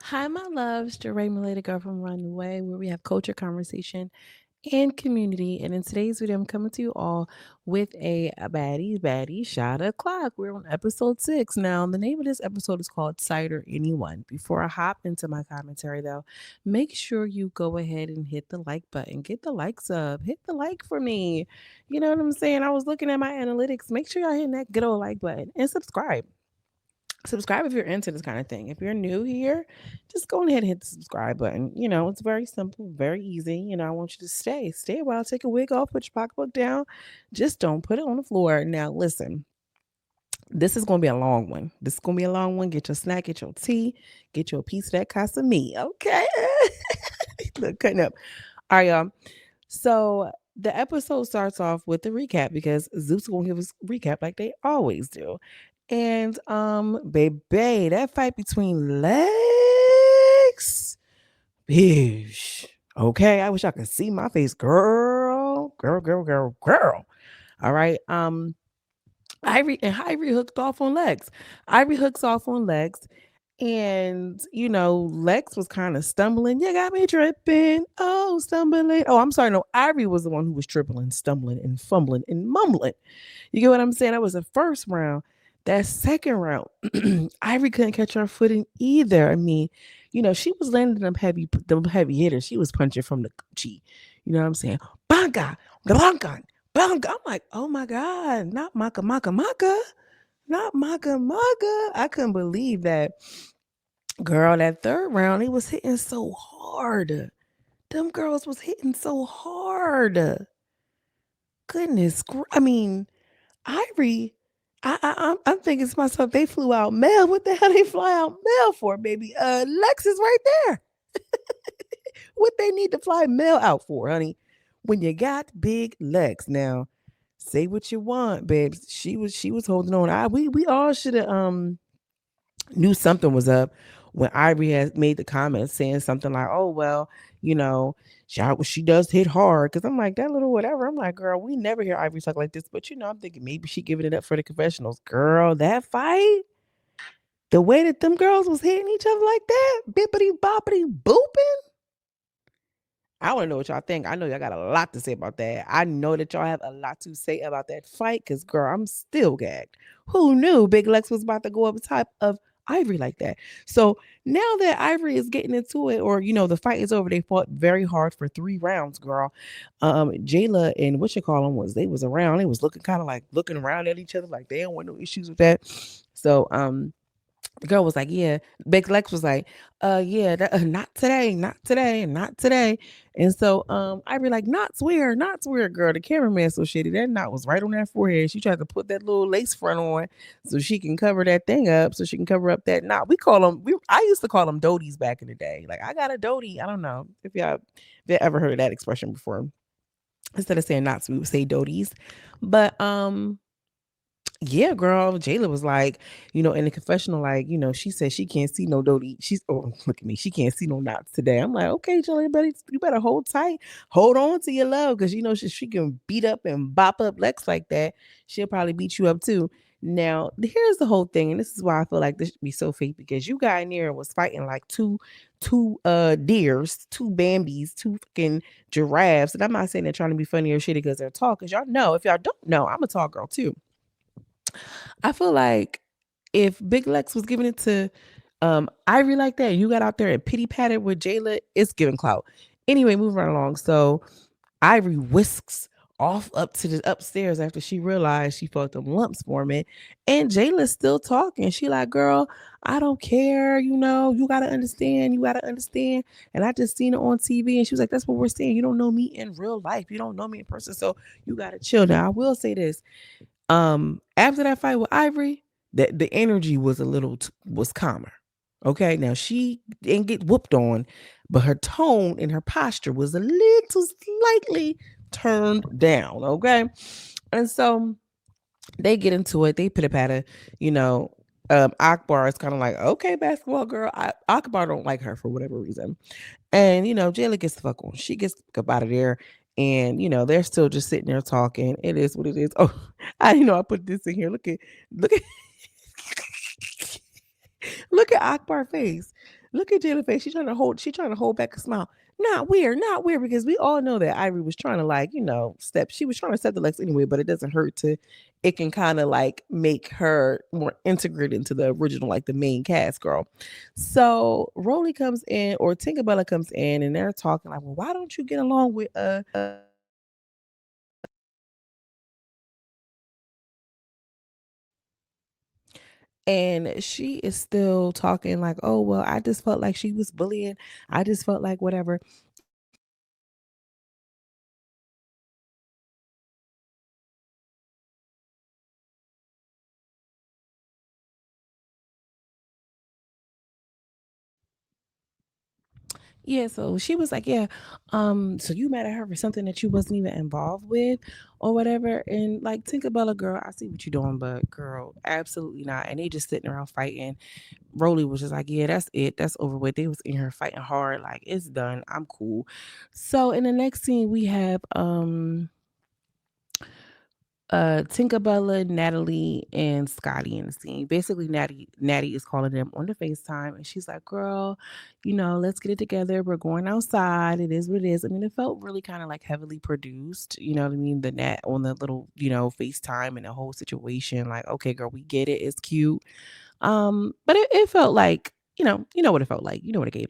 Hi, my loves. Jeray Malay, the girl from Runway, where we have culture, conversation, and community. And in today's video, I'm coming to you all with a baddie shot o'clock. We're on episode 6. Now, the name of this episode is called Cider Anyone. Before I hop into my commentary, though, make sure you go ahead and hit the like button. Get the likes up. Hit the like for me. You know what I'm saying? I was looking at my analytics. Make sure y'all hitting that good old like button and subscribe if you're into this kind of thing. If you're new here, just go ahead and hit the subscribe button. It's very simple, very easy. I want you to stay a while, take a wig off, put your pocketbook down. Just don't put it on the floor. Now, listen, this is going to be a long one. This is going to be a long one. Get your snack, get your tea, get your piece of that casami. Okay. Look, cutting up. All right, y'all. So the episode starts off with the recap because Zeus will give us recap like they always do. And baby, that fight between Lex, bish. Okay, I wish I could see my face, girl. All right. Ivory hooked off on Lex. Ivory hooks off on Lex. And, Lex was kind of stumbling. You got me tripping. Oh, stumbling. Oh, I'm sorry. No, Ivory was the one who was tripping, stumbling, and fumbling and mumbling. You get what I'm saying? That was the first round. That second round, Ivory couldn't catch her footing either. I mean, she was landing them heavy hitters. She was punching from the Gucci. You know what I'm saying? Banga, banga, banga. I'm like, oh my God, not maka maka maka. Not maka maka. I couldn't believe that. Girl, that third round, he was hitting so hard. Them girls was hitting so hard. Goodness, I mean, Ivory, I'm thinking to myself, they flew out Mel. What the hell they fly out Mel for, baby? Lex is right there. What they need to fly Mel out for, honey? When you got big Lex. Now, say what you want, babes. She was holding on. We all should have knew something was up when Ivory has made the comment saying something like, "Oh well, she does hit hard." Because I'm like that little whatever. I'm like, girl, we never hear Ivory talk like this. But I'm thinking maybe she giving it up for the confessionals. Girl, that fight, the way that them girls was hitting each other like that, bippity boppity booping. I want to know what y'all think. I know y'all got a lot to say about that. I know that y'all have a lot to say about that fight because, girl, I'm still gagged. Who knew Big Lex was about to go up top of Ivory like that? So now that Ivory is getting into it, or, the fight is over, they fought very hard for 3 rounds, girl. JELA and what you call them they was around. They was looking kind of like looking around at each other like they don't want no issues with that. So, the girl was like, yeah. Big Lex was like, yeah, not today, not today, not today. And so I be like, not swear, girl. The cameraman so shitty. That knot was right on that forehead. She tried to put that little lace front on so she can cover that thing up, so she can cover up that knot. I used to call them doties back in the day. Like, I got a doty. I don't know if y'all ever heard of that expression before. Instead of saying knots, we would say doties. But yeah, girl, JELA was like, in the confessional, like, she said she can't see no Dodie. Look at me. She can't see no knots today. I'm like, okay, JELA, you better hold tight. Hold on to your love because, she can beat up and bop up Lex like that. She'll probably beat you up too. Now, here's the whole thing. And this is why I feel like this should be so fake because you got in there and was fighting like two deers, 2 Bambis, 2 fucking giraffes. And I'm not saying they're trying to be funny or shitty because they're tall. Because y'all know, if y'all don't know, I'm a tall girl too. I feel like if Big Lex was giving it to Ivory like that, you got out there and pity patted with JELA, it's giving clout. Anyway, moving right along. So Ivory whisks off up to the upstairs after she realized she felt them lumps forming. And JELA's still talking. She like, girl, I don't care. You gotta understand. You gotta understand. And I just seen it on TV. And she was like, that's what we're saying. You don't know me in real life. You don't know me in person. So you gotta chill. Now I will say this. After that fight with Ivory, the energy was was calmer. Okay, now she didn't get whooped on, but her tone and her posture was a little slightly turned down. Okay, and so they get into it. They pit a patter. Akbar is kind of like, okay, basketball girl. Akbar don't like her for whatever reason, and JELA gets the fuck on. She gets the fuck up out of there. And they're still just sitting there talking. It is what it is. Oh, I put this in here. Look at look at Akbar's face. Look at Jayla's face. She trying to hold back a smile. Not weird, not weird, because we all know that Ivy was trying to like, step. She was trying to step the legs anyway, but it doesn't hurt to it can kind of like make her more integrated into the original, like the main cast girl. So Rolly comes in or Tinkerbella comes in and they're talking like, well, why don't you get along with and she is still talking like, oh well, I just felt like she was bullying. I just felt like whatever. Yeah, so she was like, "Yeah, so you mad at her for something that you wasn't even involved with or whatever." And like, Tinkerbella, girl, I see what you're doing, but girl, absolutely not. And they just sitting around fighting. Rolly was just like, "Yeah, that's it. That's over with." They was in here fighting hard, like, it's done. I'm cool. So in the next scene, we have Tinkerbella, Natalie, and Scotty in the scene. Basically, Natty is calling them on the FaceTime and she's like, girl, let's get it together. We're going outside. It is what it is. I mean, it felt really kind of like heavily produced, you know what I mean? The Nat on the little, FaceTime and the whole situation. Like, okay, girl, we get it. It's cute. But it felt like, you know what it felt like. You know what it gave.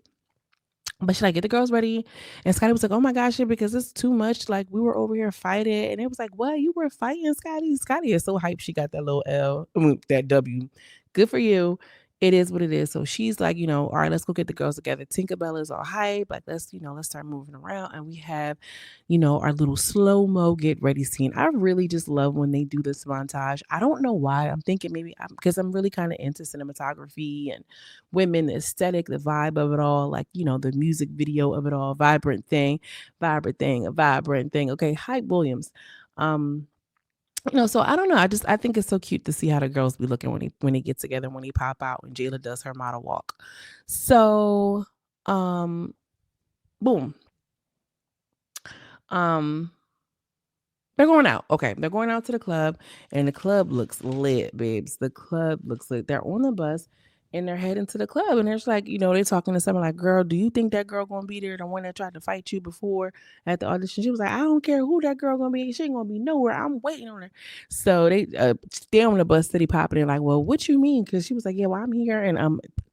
But she like, get the girls ready. And Scotty was like, oh my gosh, yeah, because it's too much. Like, we were over here fighting. And it was like, what? You were fighting, Scotty? Scotty is so hyped. She got that little L, that W. Good for you. It is what it is. So she's like, all right, let's go get the girls together. Tinkerbella's all hype. Like, let's start moving around. And we have, our little slow-mo get ready scene. I really just love when they do this montage. I don't know why. I'm thinking maybe because I'm really kind of into cinematography and women, the aesthetic, the vibe of it all, like, the music video of it all, vibrant thing, a vibrant thing. Okay, Hype Williams. Um, so I don't know. I think it's so cute to see how the girls be looking when they get together, when they pop out, when Jayla does her model walk. So um boom. Um They're going out. Okay, they're going out to the club, and the club looks lit, babes. The club looks lit. They're on the bus, and they're heading to the club, and there's like, they're talking to someone like, "Girl, do you think that girl gonna be there? The one that tried to fight you before at the audition?" She was like, "I don't care who that girl gonna be. She ain't gonna be nowhere. I'm waiting on her." So they on the bus, steady popping in like, "Well, what you mean?" Because she was like, "Yeah, well, I'm here, and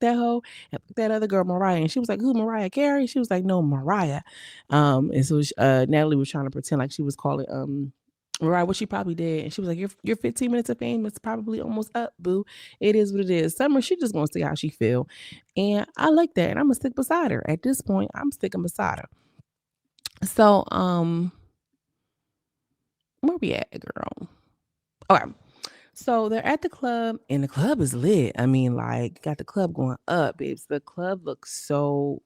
that hoe and that other girl, Mariah," and she was like, "Who, Mariah Carey?" She was like, "No, Mariah." And so Natalie was trying to pretend like she was calling Right, what she probably did, and she was like, "Your 15 minutes of fame is probably almost up, boo. It is what it is." Summer, she just gonna see how she feel, and I like that, and Imma stick beside her. At this point, I'm sticking beside her. So, where we at, girl? Okay. So they're at the club and the club is lit. I mean, like, got the club going up, babes. The club looks so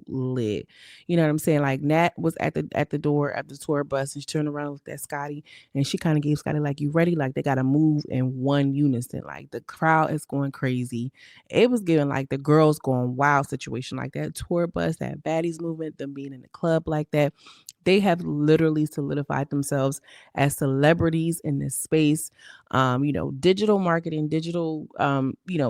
lit. You know what I'm saying? Like Nat was at the door at the tour bus and she turned around and looked at Scotty and she kind of gave Scotty like, you ready? Like they gotta move in one unison. Like the crowd is going crazy. It was giving like the girls going wild situation, like that tour bus, that baddies movement, them being in the club like that. They have literally solidified themselves as celebrities in this space. Digital marketing, digital,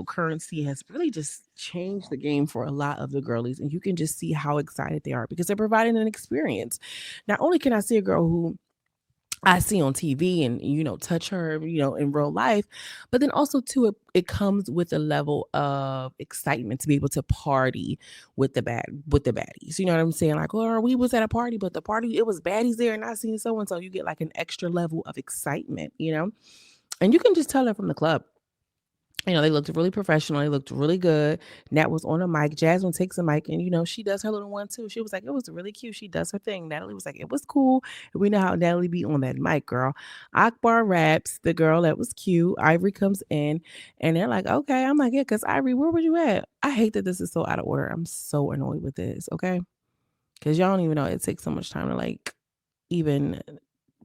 currency has really just changed the game for a lot of the girlies. And you can just see how excited they are because they're providing an experience. Not only can I see a girl who I see on TV and touch her, in real life, but then also too it comes with a level of excitement to be able to party with the baddies. You know what I'm saying? Like, or we was at a party, but the party it was baddies there, and I seen so and so. You get like an extra level of excitement. And you can just tell it from the club. They looked really professional. They looked really good. Nat was on a mic. Jasmine takes a mic and, she does her little one too. She was like, it was really cute. She does her thing. Natalie was like, it was cool. We know how Natalie be on that mic, girl. Akbar raps, the girl that was cute. Ivory comes in and they're like, okay. I'm like, yeah, because Ivory, where were you at? I hate that this is so out of order. I'm so annoyed with this, okay? Because y'all don't even know it takes so much time to like even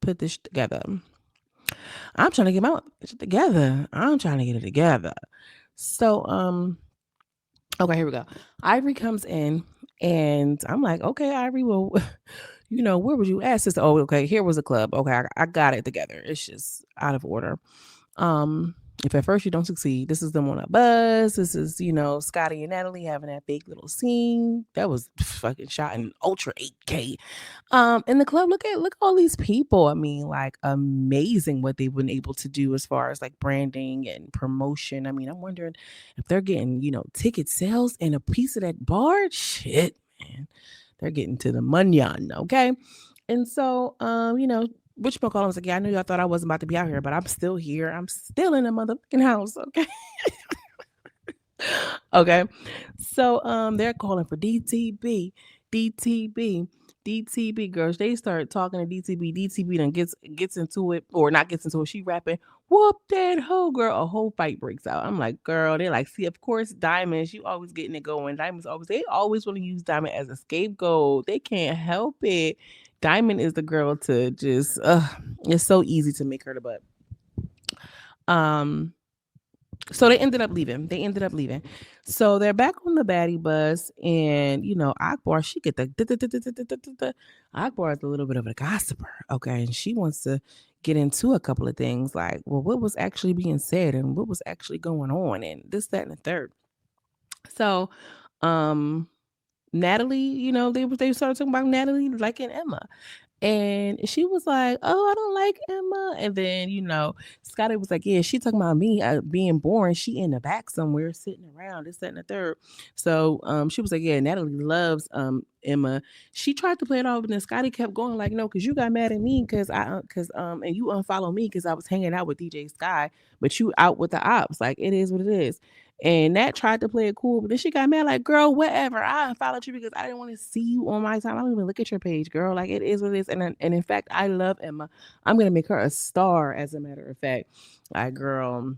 put this together. I'm trying to get my shit together. I'm trying to get it together. So, okay, here we go. Ivory comes in and I'm like, okay, Ivory, well, where would you ask this? Oh, okay, here was a club. Okay, I got it together. It's just out of order. Um, If at first you don't succeed, this is them on a bus. This is, Scotty and Natalie having that big little scene. That was fucking shot in ultra 8K. In the club, look at all these people. I mean, like amazing what they've been able to do as far as like branding and promotion. I mean, I'm wondering if they're getting, ticket sales and a piece of that bar. Shit, man. They're getting to the munyan, okay? And so, which McCollum was like, yeah, I knew y'all thought I wasn't about to be out here, but I'm still here. I'm still in the motherfucking house, okay? Okay. So they're calling for DTB, DTB girls. They start talking to DTB. DTB then gets into it, or not gets into it. She rapping, whoop that hoe girl. A whole fight breaks out. I'm like, girl, they're like, see, of course, Diamonds, you always getting it going. They always want to use Diamond as a scapegoat. They can't help it. Diamond is the girl to just it's so easy to make her the butt. So they ended up leaving. So they're back on the baddie bus, and Akbar, she get the Akbar is a little bit of a gossiper, okay, and she wants to get into a couple of things like, well, what was actually being said and what was actually going on, and this, that, and the third. So, Natalie, they started talking about Natalie liking Emma. And she was like, "Oh, I don't like Emma." And then, Scotty was like, "Yeah, she talking about me being boring. She in the back somewhere sitting around, this, that, and the third." So she was like, "Yeah, Natalie loves Emma." She tried to play it off, and then Scotty kept going like, "No, because you got mad at me and you unfollowed me because I was hanging out with DJ Sky, but you out with the ops. Like it is what it is." And Nat tried to play it cool, but then she got mad, like, girl, whatever. I unfollowed you because I didn't want to see you on my time. I don't even look at your page, girl. Like, it is what it is. And in fact, I love Emma. I'm going to make her a star, as a matter of fact. Like, girl,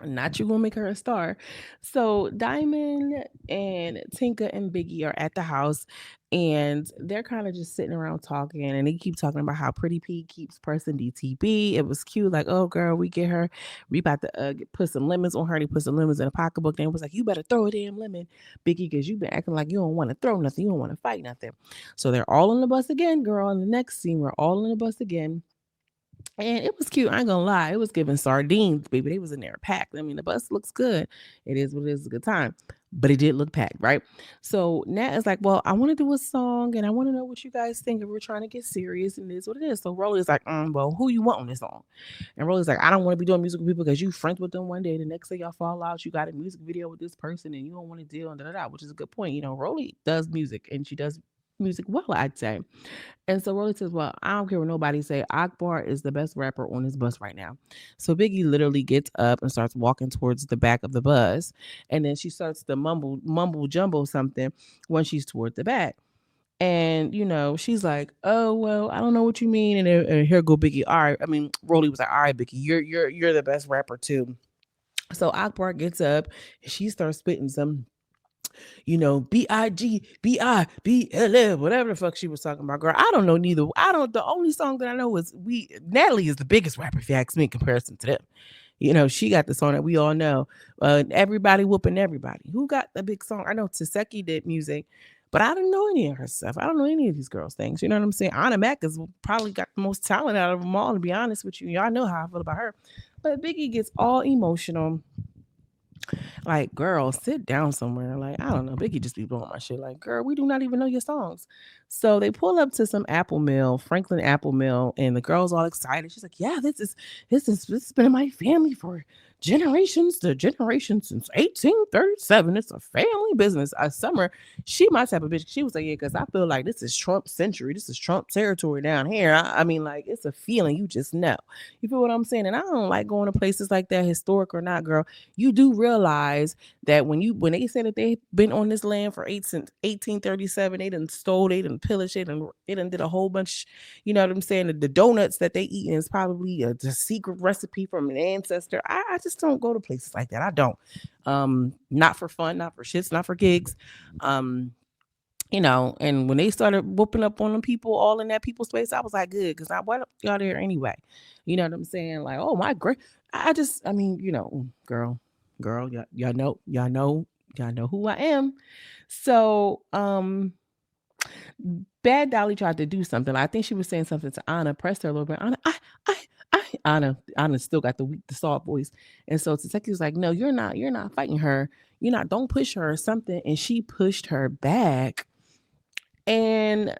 not you gonna make her a star. So Diamond and Tinka and Biggie are at the house, and they're kind of just sitting around talking, and they keep talking about how Pretty P keeps pressing DTB. It was cute, like, oh girl, we get her, we about to put some lemons on her. They put some lemons in a pocketbook. Then it was like, you better throw a damn lemon, Biggie, because you've been acting like you don't want to throw nothing, you don't want to fight nothing. So they're all on the bus again, girl. In the next scene, we're all on the bus again. And it was cute. I ain't gonna lie. It was giving sardines, baby. They was in there packed. I mean, the bus looks good. It is what it is, a good time. But it did look packed, right? So Nat is like, well, I want to do a song and I want to know what you guys think. If we're trying to get serious, and it is what it is. So Rolly's like, well, who you want on this song? And Rolly's like, I don't want to be doing music with people because you friends with them one day. The next day y'all fall out. You got a music video with this person and you don't want to deal and da da da, which is a good point. Rolly does music and she does music well, I'd say. And so Rolly says, well, I don't care what nobody say. Akbar is the best rapper on this bus right now. So Biggie literally gets up and starts walking towards the back of the bus. And then she starts to mumble jumble something when she's toward the back. And, she's like, oh, well, I don't know what you mean. And here go Biggie. All right. I mean, Rolly was like, all right, Biggie, you're the best rapper too. So Akbar gets up and she starts spitting some BIGBIBLL, whatever the fuck she was talking about, girl. I don't know neither. The only song that I know is Natalie is the biggest rapper, if you ask me, in comparison to them. She got the song that we all know. Everybody whooping everybody. Who got the big song? I know Tesekhi did music, but I don't know any of her stuff. I don't know any of these girls' things. You know what I'm saying? Ahna Mac has probably got the most talent out of them all, to be honest with you. Y'all know how I feel about her. But Biggie gets all emotional. Like, girl, sit down somewhere. Like, I don't know. Biggie just be blowing my shit. Like, girl, we do not even know your songs. So they pull up to some apple mill, Franklin Apple Mill, and the girl's all excited. She's like, yeah, this has been in my family for generations to generations since 1837. It's a family business. Summer, she my type of bitch. She was like, yeah, because I feel like this is Trump century. This is Trump territory down here. I mean, like, it's a feeling. You just know. You feel what I'm saying? And I don't like going to places like that, historic or not, girl. You do realize that when they say that they've been on this land since 1837, they done stole, they done pillaged, they done did a whole bunch. You know what I'm saying? The donuts that they eat is probably a secret recipe from an ancestor. I just don't go to places like that. I don't. Not for fun, not for shits, not for gigs. And when they started whooping up on them people all in that people space, I was like, good, because why y'all there anyway? You know what I'm saying? Like, oh my great. I mean, girl, y'all know who I am. So, Bad Dolly tried to do something. I think she was saying something to Anna, pressed her a little bit. Anna, Anna still got the soft voice. And so Tesekhi was like, no, you're not fighting her. You're not, don't push her or something. And she pushed her back. And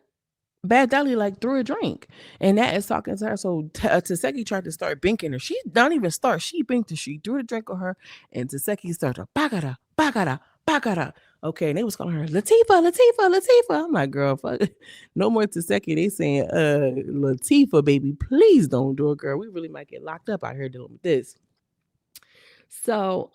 Bad Dolly like threw a drink, and that is talking to her. So Tesekhi tried to start binking her. She don't even start. She binked her. She threw the drink on her, and Tesekhi started bagada, bagada, bagada. Okay, and they was calling her Latifah, Latifah, Latifah. I'm like, girl, fuck, no more Tesekhi. They saying, Latifah, baby, please don't do it, girl. We really might get locked up out here dealing with this. So,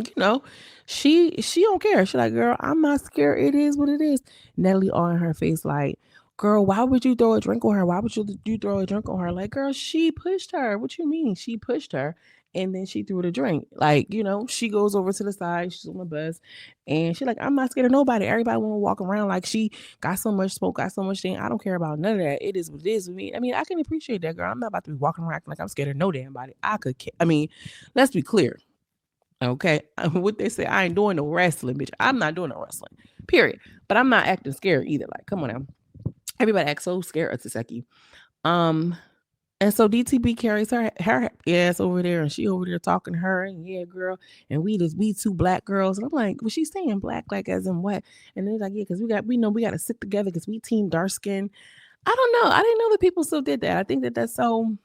you know, she don't care. She like, girl, I'm not scared. It is what it is. Natalie all in her face, like, girl, why would you throw a drink on her? Why would you throw a drink on her? Like, girl, she pushed her. What you mean? She pushed her. And then she threw the drink. Like, she goes over to the side. She's on the bus. And she like, I'm not scared of nobody. Everybody want to walk around like she got so much smoke, got so much thing. I don't care about none of that. It is what it is with me. I mean, I can appreciate that, girl. I'm not about to be walking around acting like I'm scared of no damn body. I mean, let's be clear. Okay. What they say, I ain't doing no wrestling, bitch. I'm not doing no wrestling. Period. But I'm not acting scared either. Like, come on now. Everybody acts so scared of Tesekhi. And so DTB carries her ass over there, and she over there talking to her, and yeah, girl, and we two black girls, and I'm like, was she saying black like as in what? And they're like, yeah, because we know we got to sit together because we team dark skin. I don't know. I didn't know that people still did that. I think that that's so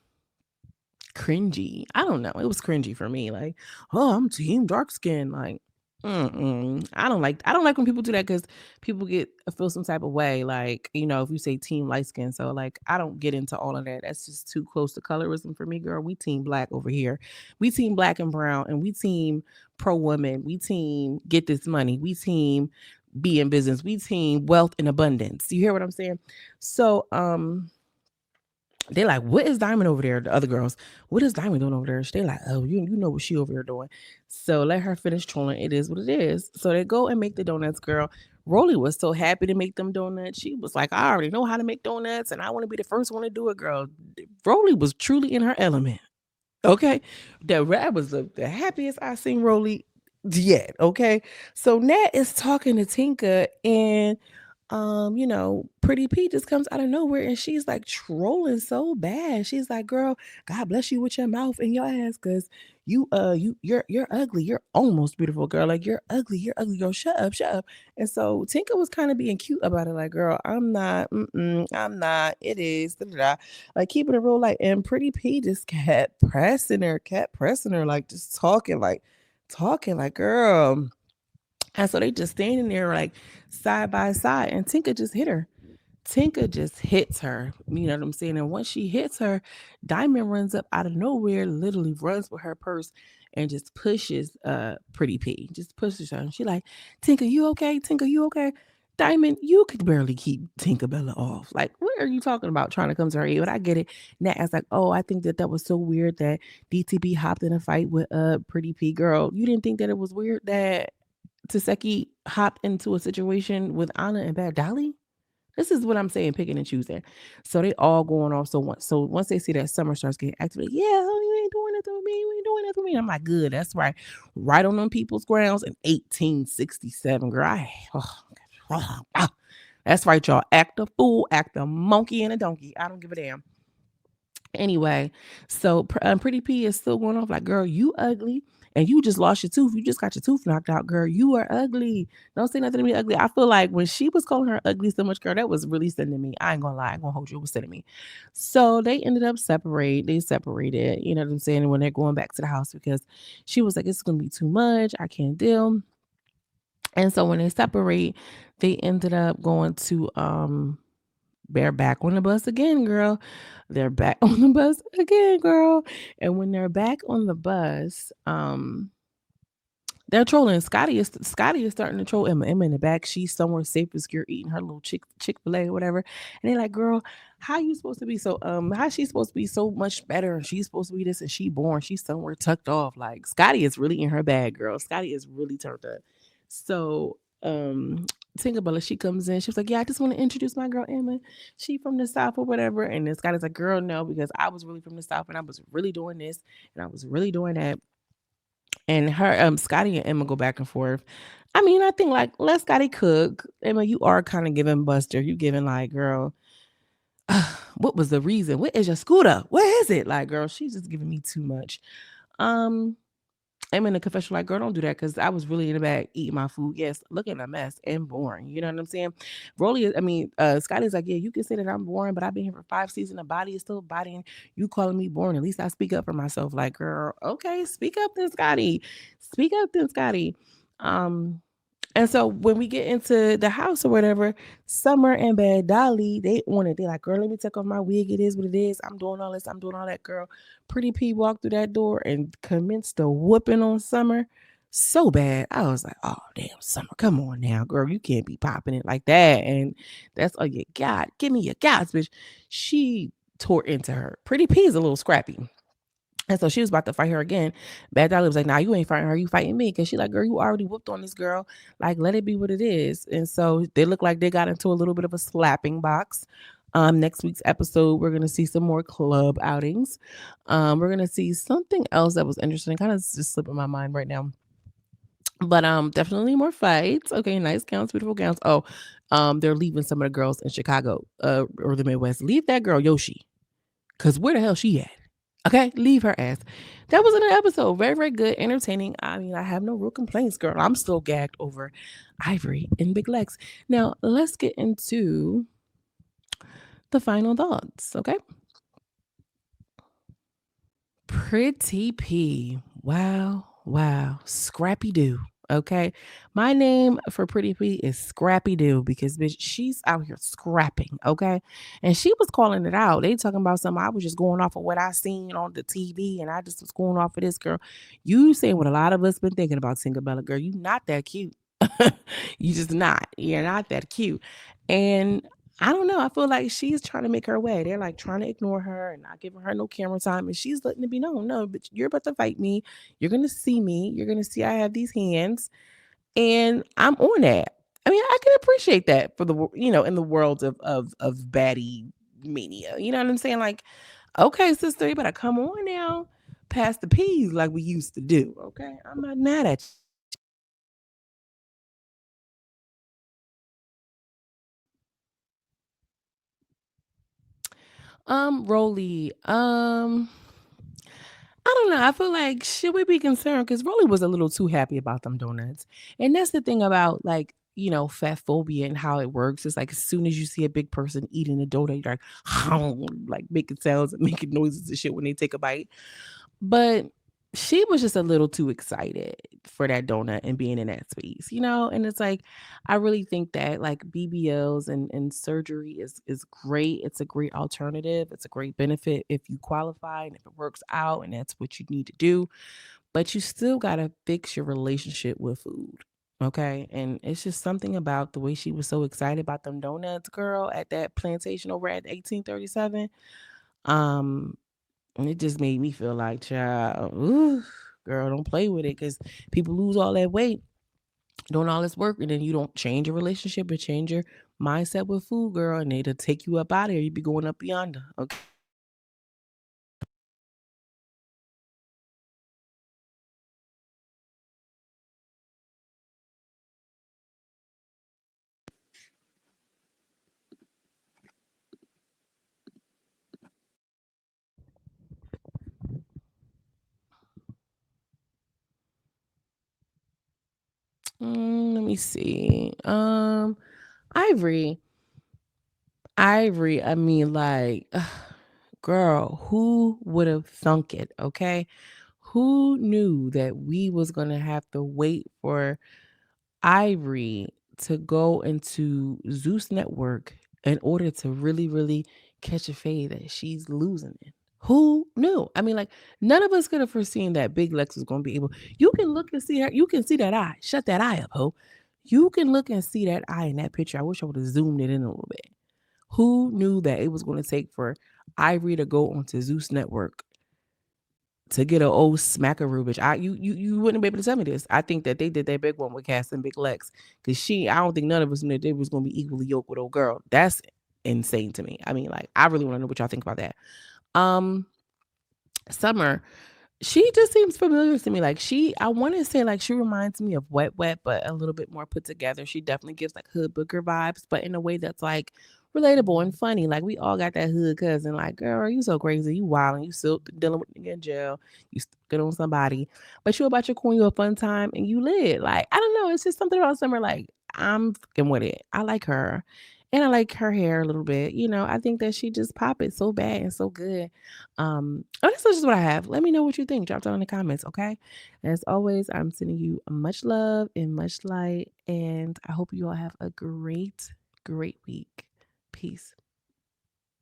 cringy. I don't know. It was cringy for me. Like, oh, I'm team dark skin. Like, I don't like when people do that because people feel some type of way. Like, if you say team light skin. So like, I don't get into all of that. That's just too close to colorism for me, girl. We team black over here. We team black and brown, and we team pro woman. We team get this money. We team be in business. We team wealth and abundance. You hear what I'm saying? So, they like, what is Diamond over there? The other girls, what is Diamond doing over there? They like, oh, you know what she over there doing. So let her finish trolling. It is what it is. So they go and make the donuts, girl. Rolly was so happy to make them donuts. She was like, I already know how to make donuts, and I want to be the first one to do it, girl. Rolly was truly in her element. Okay. That was the happiest I seen Rolly yet. Okay. So Nat is talking to Tinka, and Pretty P just comes out of nowhere, and she's like trolling so bad. She's like, girl, God bless you with your mouth and your ass, cause you're ugly. You're almost beautiful, girl. Like you're ugly, girl. Shut up, shut up. And so Tinka was kind of being cute about it, like, girl, I'm not, I'm not, it is, da, da, da. Like keeping it real, like, and Pretty P just kept pressing her, like just talking like, girl. And so they just standing there like side by side, and Tinka just hit her. Tinka just hits her. You know what I'm saying? And once she hits her, Diamond runs up out of nowhere, literally runs with her purse and just pushes Pretty P. Just pushes her. And she like, Tinka, you okay? Tinka, you okay? Diamond, you could barely keep Tinkerbella off. Like, what are you talking about trying to come to her aid? But I get it. Nat is like, oh, I think that was so weird that DTB hopped in a fight with Pretty P. Girl, you didn't think that it was weird that Tesekhi hopped into a situation with Ahna and Bad Dolly? This is what I'm saying, picking and choosing. So they all going off. So once they see that Summer starts getting activated, yeah, honey, you ain't doing nothing with me. You ain't doing nothing with me. I'm like, good. That's right. Right on them people's grounds in 1867, girl. That's right, y'all. Act a fool, act a monkey and a donkey. I don't give a damn. Anyway, so Pretty P is still going off like, girl, you ugly. And you just lost your tooth. You just got your tooth knocked out, girl. You are ugly. Don't say nothing to me ugly. I feel like when she was calling her ugly so much, girl, that was really sending me. I ain't gonna lie. I ain't gonna hold you. It was sending me. So they ended up They separated. You know what I'm saying? When they're going back to the house, because she was like, it's gonna be too much. I can't deal. And so when they separate, they ended up going to they're back on the bus again, girl. They're back on the bus again, girl. And when they're back on the bus, they're trolling. Scotty is starting to troll Emma. Emma in the back, she's somewhere safe and secure eating her little Chick-fil-A or whatever. And they're like, girl, how you supposed to be so how she supposed to be so much better? She's supposed to be this, and she born. She's somewhere tucked off. Like Scotty is really in her bag, girl. Scotty is really turned up. So Tinkerbella, she comes in. She was like, yeah, I just want to introduce my girl Emma. She from the South or whatever. And then Scotty's like, girl, no, because I was really from the South, and I was really doing this, and I was really doing that. And her, Scotty and Emma go back and forth. I mean, I think like let Scotty cook. Emma, you are kind of giving Buster. You giving like, girl, what was the reason? What is your scooter? Where is it? Like, girl, she's just giving me too much. Um, I'm in a confession like, girl, don't do that because I was really in the bag eating my food. Yes, looking a mess and boring. You know what I'm saying? Scotty's like, yeah, you can say that I'm boring, but I've been here for 5 seasons. The body is still bodying. You calling me boring. At least I speak up for myself. Like, girl, okay, speak up then, Scotty. Speak up then, Scotty. Um, and so when we get into the house or whatever, Summer and Bad Dolly, they on it. They like, girl, let me take off my wig. It is what it is. I'm doing all this. I'm doing all that, girl. Pretty P walked through that door and commenced the whooping on Summer so bad. I was like, oh, damn, Summer, come on now, girl. You can't be popping it like that. And that's all you got. Give me your guys, bitch. She tore into her. Pretty P is a little scrappy. And so she was about to fight her again. Bad Dolly was like, nah, you ain't fighting her. You fighting me. Because she like, girl, you already whooped on this girl. Like, let it be what it is. And so they look like they got into a little bit of a slapping box. Next week's episode, we're going to see some more club outings. We're going to see something else that was interesting. Kind of just slipping my mind right now. But definitely more fights. Okay, nice gowns, beautiful gowns. Oh, they're leaving some of the girls in Chicago or the Midwest. Leave that girl Yoshi. Because where the hell she at? Okay, leave her ass. That was an episode. Very, very good, entertaining. I mean, I have no real complaints, girl. I'm still gagged over Ivori and Big Legs. Now, let's get into the final thoughts, okay? Pretty P. Wow, wow. Scrappy Doo. Okay. My name for Pretty P is Scrappy Doo because bitch, she's out here scrapping. Okay. And she was calling it out. They talking about something. I was just going off of what I seen on the TV and I just was going off of this girl. You saying what a lot of us been thinking about Tinkerbella, girl. You not that cute. You just not. You're not that cute. And I don't know. I feel like she's trying to make her way. They're like trying to ignore her and not giving her no camera time. And she's letting it be known. No, but you're about to fight me. You're gonna see me. You're gonna see I have these hands. And I'm on that. I mean, I can appreciate that for in the world of baddie mania. You know what I'm saying? Like, okay, sister, you better come on now. Pass the peas like we used to do. Okay. I'm not mad at you. Rolly. I don't know. I feel like should we be concerned? Because Rolly was a little too happy about them donuts. And that's the thing about like, fat phobia and how it works. It's like as soon as you see a big person eating a donut, you're like making sounds and making noises and shit when they take a bite. But she was just a little too excited for that donut and being in that space, And it's like, I really think that like BBLs and surgery is great. It's a great alternative. It's a great benefit if you qualify and if it works out and that's what you need to do. But you still gotta fix your relationship with food. Okay. And it's just something about the way she was so excited about them donuts, girl, at that plantation over at 1837. Um, and it just made me feel like, child, ooh, girl, don't play with it because people lose all that weight doing all this work and then you don't change your relationship or change your mindset with food, girl, and it'll take you up out of here. You be going up yonder. Okay. Let me see. Ivori. Ivori, I mean, like, girl, who would have thunk it? Okay. Who knew that we was gonna have to wait for Ivori to go into Zeus Network in order to really, really catch a fade that she's losing it? Who knew? I mean, like, none of us could have foreseen that Big Lex was going to be able. You can look and see her. You can see that eye. Shut that eye up, ho. You can look and see that eye in that picture. I wish I would have zoomed it in a little bit. Who knew that it was going to take for Ivori to go onto Zeus Network to get an old smackaroo bitch? You wouldn't be able to tell me this. I think that they did that big one with Cass and Big Lex because I don't think none of us knew that they was going to be equally yoked with old girl. That's insane to me. I mean, like, I really want to know what y'all think about that. Summer, she just seems familiar to me. Like I want to say like she reminds me of Wet Wet, but a little bit more put together. She definitely gives like hood booger vibes, but in a way that's like relatable and funny. Like we all got that hood cousin. Like, girl, you so crazy. You wild and you still dealing with nigga in jail. You still good on somebody, but you about your coin, you a fun time, and you lit. Like I don't know. It's just something about Summer. Like I'm fucking with it. I like her. And I like her hair a little bit. You know, I think that she just pop it so bad and so good. That's just what I have. Let me know what you think. Drop down in the comments, okay? As always, I'm sending you much love and much light. And I hope you all have a great week. Peace.